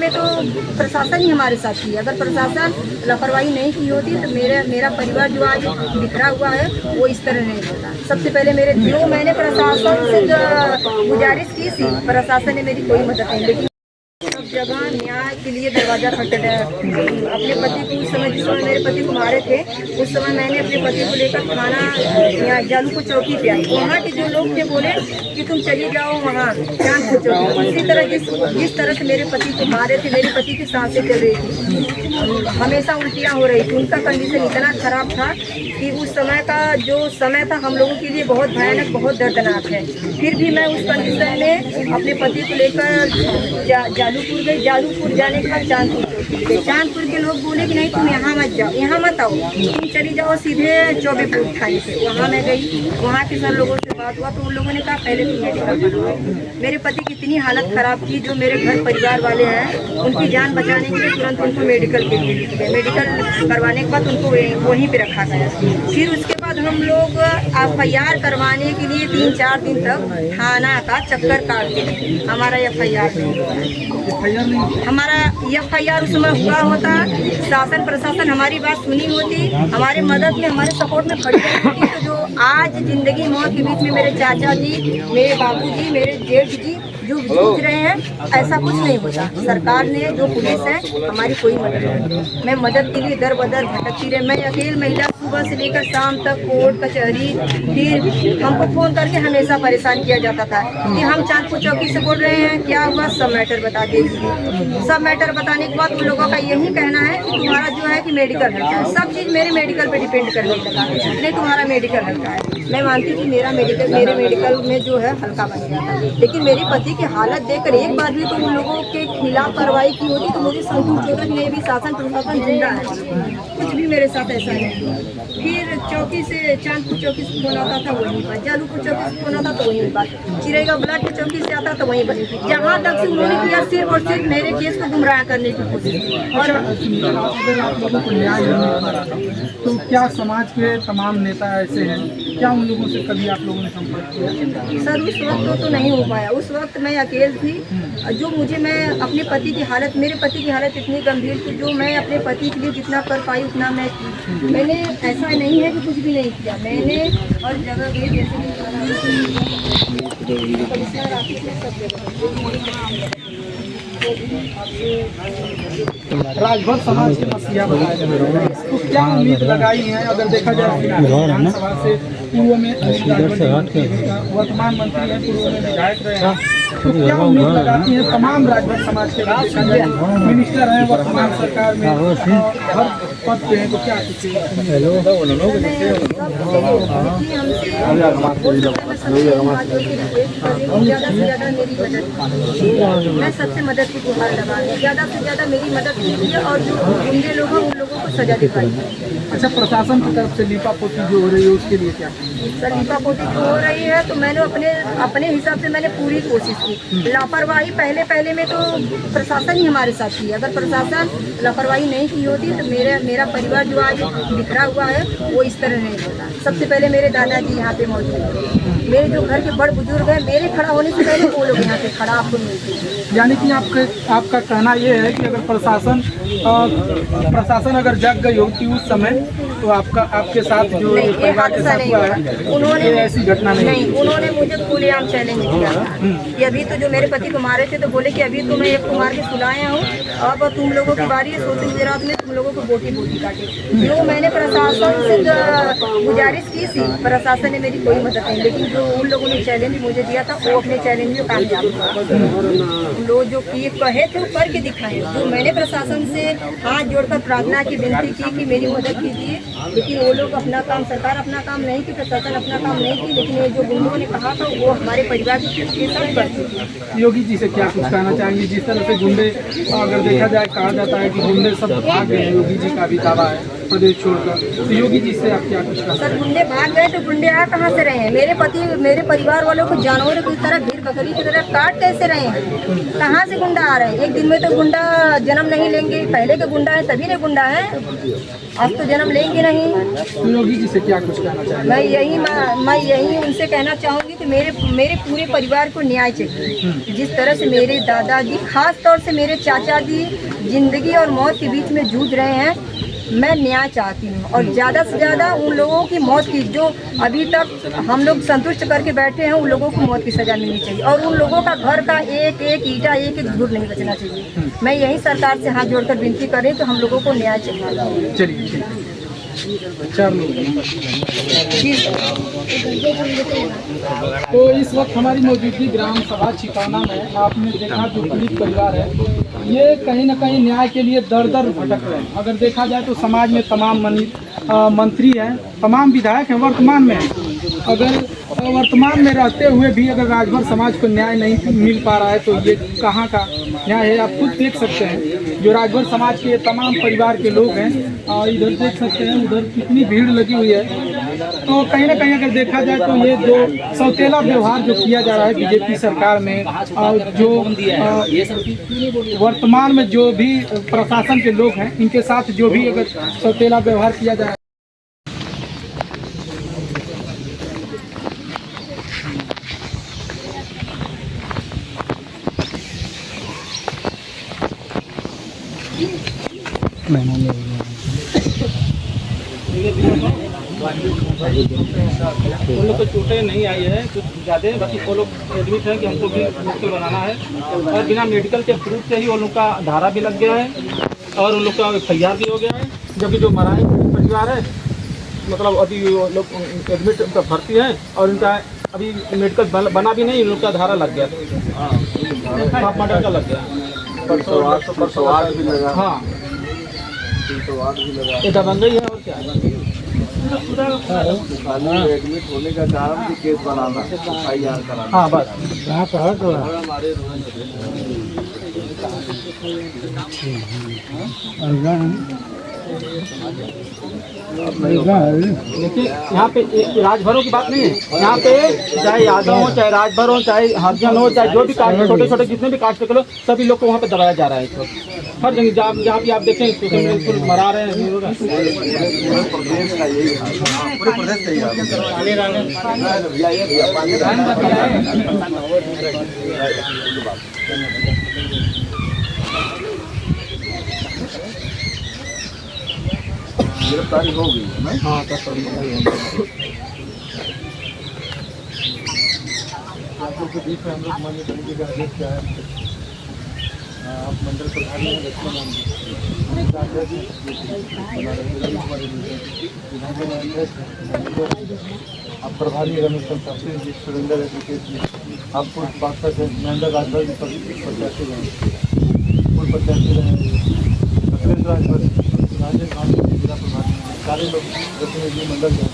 में तो प्रशासन ही हमारे साथ थी। अगर प्रशासन लापरवाही नहीं की होती तो मेरा परिवार जो आज बिखरा हुआ है वो इस तरह नहीं होता। सबसे पहले मैंने प्रशासन से गुजारिश की थी, प्रशासन ने मेरी कोई मदद नहीं, लेकिन सब जगह न्याय के लिए दरवाजा खटखटाया। अपने पति को उस समय, जिस समय मेरे पति को मारे थे, उस समय मैंने अपने पति को लेकर थाना यहाँ जालूपुर चौकी पे आई। वहाँ के जो लोग थे बोले कि तुम चली जाओ वहाँ चांदपुर चौकी। इसी तरह जिस तरह से मेरे पति को मारे थे, मेरे पति की सांसें चल रही थी, हमेशा उल्टियाँ हो रही थी। उनका कंडीशन इतना खराब था कि उस समय का जो समय था हम लोगों के लिए बहुत भयानक, बहुत दर्दनाक है। फिर भी मैं उस कंडीशन में अपने पति को लेकर जालूपुर गई। जालूपुर जाने के बाद चांदपुर के लोग बोले कि नहीं तुम यहाँ मत जाओ, यहाँ मत आओ, तुम चली जाओ सीधे चौबेपुर थाने से। वहाँ मैं गई, वहाँ के सब लोगों से बात हुआ तो उन लोगों ने कहा पहले तुम मेडिकल बनवाओ। मेरे पति की इतनी हालत खराब थी, जो मेरे घर परिवार वाले हैं उनकी जान बचाने के लिए तुरंत उनको मेडिकल के लिए लेके गए। मेडिकल करवाने के बाद उनको वहीं पे रखा गया। फिर उसके बाद हम लोग FIR करवाने के लिए 3-4 दिन तक थाना का चक्कर काटते थे। हमारा FIR उस समय हुआ होता, शासन प्रशासन हमारी बात सुनी होती, हमारे मदद में, हमारे सपोर्ट में खड़ी होती, तो जो आज जिंदगी मौत के बीच में मेरे चाचा जी, मेरे बाबू जी, मेरे जेठ जी जो जूझ रहे हैं, ऐसा कुछ नहीं होता। सरकार ने, जो पुलिस है, हमारी कोई मदद नहीं। मैं मदद के लिए दर बदर भटकती रही। मैं अकेली महिला, सुबह से लेकर शाम तक कोर्ट कचहरी, फिर हमको फोन करके हमेशा परेशान किया जाता था कि हम चांदपुर चौकी से बोल रहे हैं, क्या हुआ, सब मैटर बता दीजिए। सब मैटर बताने के बाद उन लोगों का यही कहना है कि तुम्हारा जो है कि मेडिकल हल्का है। सब चीज़ मेरे मेडिकल पे डिपेंड करने लगा, नहीं तुम्हारा मेडिकल हल्का है। मैं मानती कि मेरे मेडिकल में जो है हल्का बन गया था, लेकिन मेरे पति की हालत देखकर एक बार भी तो उन लोगों के खिलाफ कार्रवाई की होती तो मुझे संतोष होता कि नहीं भी शासन प्रशासन जिंदा है। कुछ भी मेरे साथ ऐसा नहीं। फिर चौकी से, चांदपुर चौकी से फोन आता था वहीं पर, जालूपुर चौकी से फोन आता तो वहीं पर, चिरेगा ब्लॉक की चौकी से आता तो वहीं पर। जहाँ तक से उन्होंने किया सिर्फ और सिर्फ मेरे केस को गुमराह करने की कोशिश। और अगर आप लोगों को न्याय नहीं मिल पा रहा तो क्या समाज के तमाम नेता ऐसे हैं, क्या उन लोगों से कभी आप लोगों ने संपर्क किया? सर उस वक्त तो नहीं हो पाया। उस वक्त मैं अकेले थी। जो मैं अपने पति की हालत, मेरे पति की हालत इतनी गंभीर थी, जो मैं अपने पति के लिए जितना कर पाई उतना मैं की। मैंने, ऐसा नहीं है कि कुछ भी नहीं किया, मैंने हर जगह गई, जैसे राजभर समाज के मसीहा बताए जा रहे हैं, तो क्या उम्मीद लगाई है? अगर देखा जाए विधानसभा से पूर्व में वर्तमान मंत्री हैं, पूर्व में विधायक रहे हैं, तो क्या उम्मीद लगाती है तमाम राजभर समाज के? देखा जाए मिनिस्टर हैं वर्तमान सरकार में, हर पद पे हैं, तो क्या मैं सबसे मदद की गुहार लगा रही हूँ, ज़्यादा से ज़्यादा मेरी मदद कीजिए और जो गुंडे लोग हैं उन लोगों को सजा दिखाई। अच्छा, प्रशासन की तरफ से लीपापोती जो हो रही है उसके लिए क्या? सर लीपापोती जो हो रही है तो मैंने अपने हिसाब से मैंने पूरी कोशिश की। लापरवाही पहले में तो प्रशासन ही हमारे साथ थी। अगर प्रशासन लापरवाही नहीं की होती तो मेरा परिवार जो आज बिखरा हुआ है वो इस तरह नहीं होता। सबसे पहले मेरे दादाजी यहाँ पे मौजूद थे, मेरे जो घर के बड़ बुजुर्ग हैं, मेरे खड़ा होने से पहले वो लोग यहाँ पे खड़ा आपको मिलते हैं। यानी कि आपका कहना ये है कि अगर प्रशासन अगर जग गई होती उस समय तो आपके साथ जो परिवार के साथ हुआ है, उन्होंने ऐसी घटना नहीं, उन्होंने मुझे खुलेआम चैलेंज किया था कि अभी तो जो मेरे पति को मारे थे तो बोले कि अभी तो मैं एक को मार के सुलाया हूँ, अब तुम लोगों की बारी है, सोते गुजरात में तुम लोगों को बोटी काटे। जो मैंने प्रशासन से गुजारिश की थी, प्रशासन ने मेरी कोई मदद नहीं, लेकिन जो उन लोगों ने चैलेंज मुझे दिया था वो अपने चैलेंज में कामयाब हुआ। लोग जो कहे थे वो करके दिखाए। जो मैंने प्रशासन से हाथ जोड़कर प्रार्थना की, विनती की कि मेरी मदद कीजिए, लेकिन वो लोग अपना काम, सरकार अपना काम नहीं की, प्रशासन अपना काम नहीं की, लेकिन ये जो गुंडों ने कहा था वो हमारे परिवार के साथ बढ़ती। योगी जी से क्या कुछ कहना चाहेंगे? जिस तरह से गुंडे, अगर देखा जाए, कहा जाता है कि गुंडे सब भाग गए, योगी जी का भी दावा है प्रदेश छोड़कर, तो योगी जी से आप क्या कुछ कहना? सर गुंडे भाग गए तो गुंडे आ कहाँ से रहे हैं? मेरे परिवार वालों को जानवरों की तरह, भीड़ बकरी की तरह काट कैसे रहे हैं? कहाँ से गुंडा आ रहे हैं? एक दिन में तो गुंडा जन्म नहीं लेंगे, पहले के गुंडा है तभी ने गुंडा है, आज तो जन्म लेंगे नहीं। योगी जी से क्या कुछ कहना चाहिए? मैं यही उनसे कहना चाहूँगी कि मेरे पूरे परिवार को न्याय चाहिए। जिस तरह से मेरे दादाजी, खास तौर से मेरे चाचा जी जिंदगी और मौत के बीच में जूझ रहे हैं, मैं न्याय चाहती हूँ। और ज़्यादा से ज़्यादा उन लोगों की मौत की, जो अभी तक हम लोग संतुष्ट करके बैठे हैं, उन लोगों को मौत की सज़ा मिलनी चाहिए। और उन लोगों का घर का एक एक ईंटा, एक एक धूल नहीं बचना चाहिए। मैं यही सरकार से हाथ जोड़कर विनती कर रही हूँ कि हम लोगों को न्याय चाहिए। चलिए ठीक है। 4 लोग हैं। जी सर। तो इस वक्त हमारी मौजूदगी ग्राम सभा छिपाना में आपने देखा जो पीड़ित परिवार है, ये कहीं ना कहीं न्याय के लिए दर दर भटक रहे हैं। अगर देखा जाए तो समाज में तमाम मंत्री हैं, तमाम विधायक हैं वर्तमान में। अगर वर्तमान में रहते हुए भी अगर राजभर समाज को न्याय नहीं मिल पा रहा है तो ये कहाँ का न्याय है। आप खुद देख सकते हैं जो राजभर समाज के तमाम परिवार के लोग हैं, इधर देख सकते हैं, उधर कितनी भीड़ लगी हुई है। तो कहीं ना कहीं अगर देखा जाए तो ये जो सौतेला व्यवहार जो किया जा रहा है बीजेपी सरकार में, जो वर्तमान में जो भी प्रशासन के लोग हैं, इनके साथ जो भी अगर सौतेला व्यवहार किया जा रहा है। उन लोग को चोटें नहीं आई है कुछ ज़्यादा, बाकी वो लोग एडमिट हैं कि हमको भी मेडिकल बनाना है। और बिना मेडिकल के प्रूफ से ही उन लोग का धारा भी लग गया है और उन लोग का FIR भी हो गया है। जबकि जो मराई परिवार है, मतलब अभी वो लोग एडमिट भर्ती है और इनका अभी मेडिकल बना भी नहीं, इन लोग का धारा लग गया, मर्डर का लग गया। परसवार भी लगा। हाँ, ये दबंगई है और क्या है। एडमिट होने का कारण भी केस बनाना, FIR कराना। हाँ बस देखिए, यहाँ पे राजभरों की बात नहीं है। यहाँ पे चाहे यादव हो, चाहे राजभर हो, चाहे हरिजन हो, चाहे जो भी कास्ट, छोटे छोटे जितने भी कास्ट के लोग, सभी लोग को वहाँ पे दबाया जा रहा है। तो हर जगह जहाँ भी आप देखें मरा रहे हैं। पूरे प्रदेश का यही हाल है। पूरे प्रदेश का यही गिरफ्तारी हो गई है। हाँ, आप लोग के बीच में हम लोग माननीय कमेटी के अध्यक्ष क्या है, आप मंडल प्रधान हैं, लक्ष्मण आप प्रभारी रमेश सुरेंद्र एजुकेशन, आपको पार्षद है महेंद्र राजभर प्रत्याशी रहे, पूर्व प्रत्याशी रहे राजभर, राजेश गांधी जिला प्रभारी, सारे लोग प्रतिनिधि मंडल है।